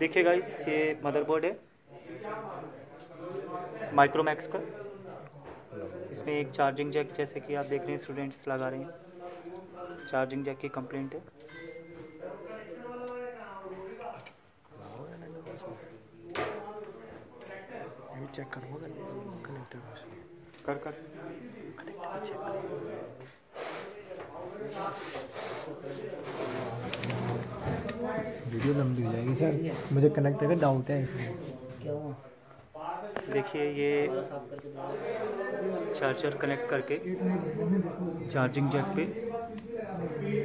देखिए गाइस, ये मदरबोर्ड है माइक्रोमैक्स का। इसमें एक चार्जिंग जैक, जैसे कि आप देख रहे हैं स्टूडेंट्स लगा रहे हैं, चार्जिंग जैक की कंप्लेंट है। चेक करो कनेक्टर कर कर वीडियो लंबी हो जाएगी सर, मुझे कनेक्टर का डाउट है इसमें। क्या हुआ? देखिए, ये चार्जर कनेक्ट करके चार्जिंग जैक पे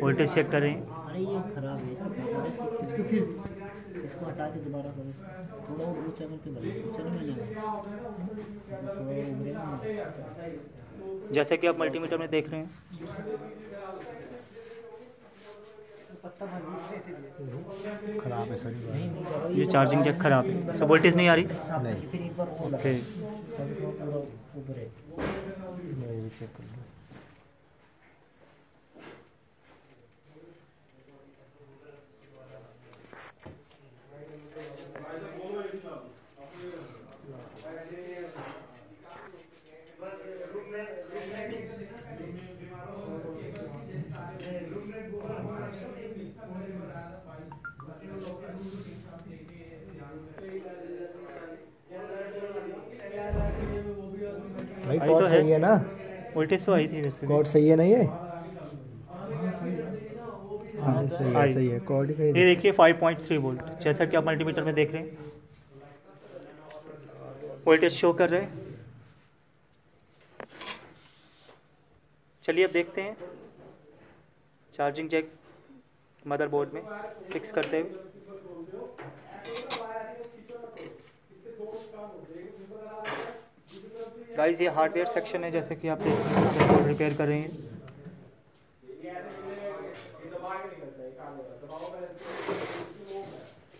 वोल्टेज चेक कर रहे हैं। अरे ये खराब है, इसको फिर इसको हटा के दोबारा करो। थोड़ा और ऊंचा करके बनाओ। चलो मैं जाऊँ। जैसे कि आप मल्टीमीटर में देख रहे हैं, खराब है सर। ये चार्जिंग जैक खराब है, इसमें वोल्टेज नहीं आ रही। नहीं, फिर एक बार और ओके, पूरा ऊपर है। मैं चेक कर लूँ। भाई आई कोड तो सही है ना? वोल्टेज तो आई थी वैसे भी। कोड सही है ना ये? हाँ सही है, आई। सही है कोड ही। ये देखिए 5.3 वोल्ट, जैसा कि आप मल्टीमीटर में देख रहे हैं वोल्टेज शो कर रहे हैं। चलिए अब देखते हैं चार्जिंग जैक मदरबोर्ड में फिक्स करते हुए। गाइस, ये हार्डवेयर सेक्शन है, जैसे कि आप देख रहे हैं रिपेयर कर रहे हैं।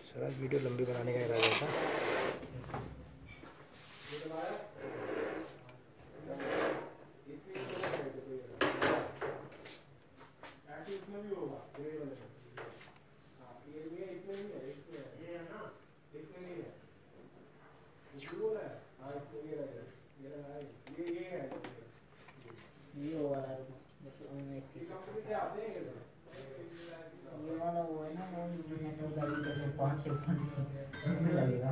सर आज वीडियो लंबी बनाने का इरादा था। ये वाला जैसे उनमें एक चीज ये वाला वो है ना, वो नेटवर्क आईडी करके 5-6 उसमें लगेगा।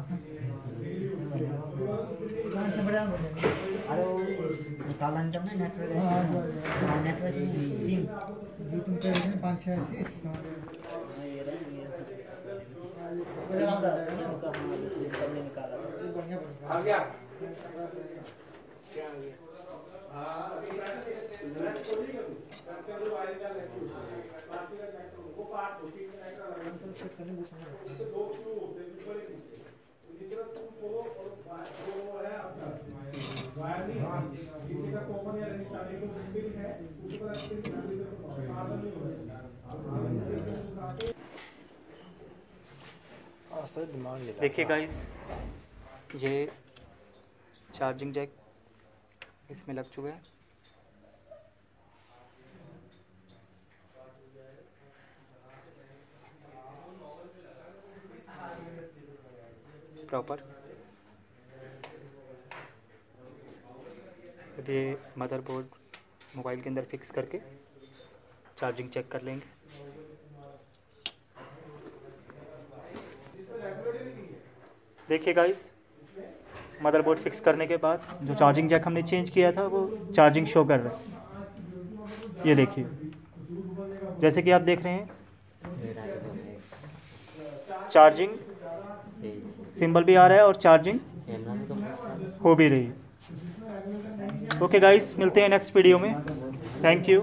अरे वो निकाला internet network, network SIM YouTube पे 5-6 ये निकाला आ गया। क्या आ गया? सर दिमाग नहीं। देखिए गाइस, ये चार्जिंग जैक इसमें लग चुका है। प्रॉपर अब ये मदरबोर्ड मोबाइल के अंदर फिक्स करके चार्जिंग चेक कर लेंगे। देखिए गाइस, मदरबोर्ड फिक्स करने के बाद जो चार्जिंग जैक हमने चेंज किया था वो चार्जिंग शो कर रहा है। ये देखिए, जैसे कि आप देख रहे हैं चार्जिंग सिंबल भी आ रहा है और चार्जिंग हो भी रही है। ओके गाइस, मिलते हैं नेक्स्ट वीडियो में। Thank you.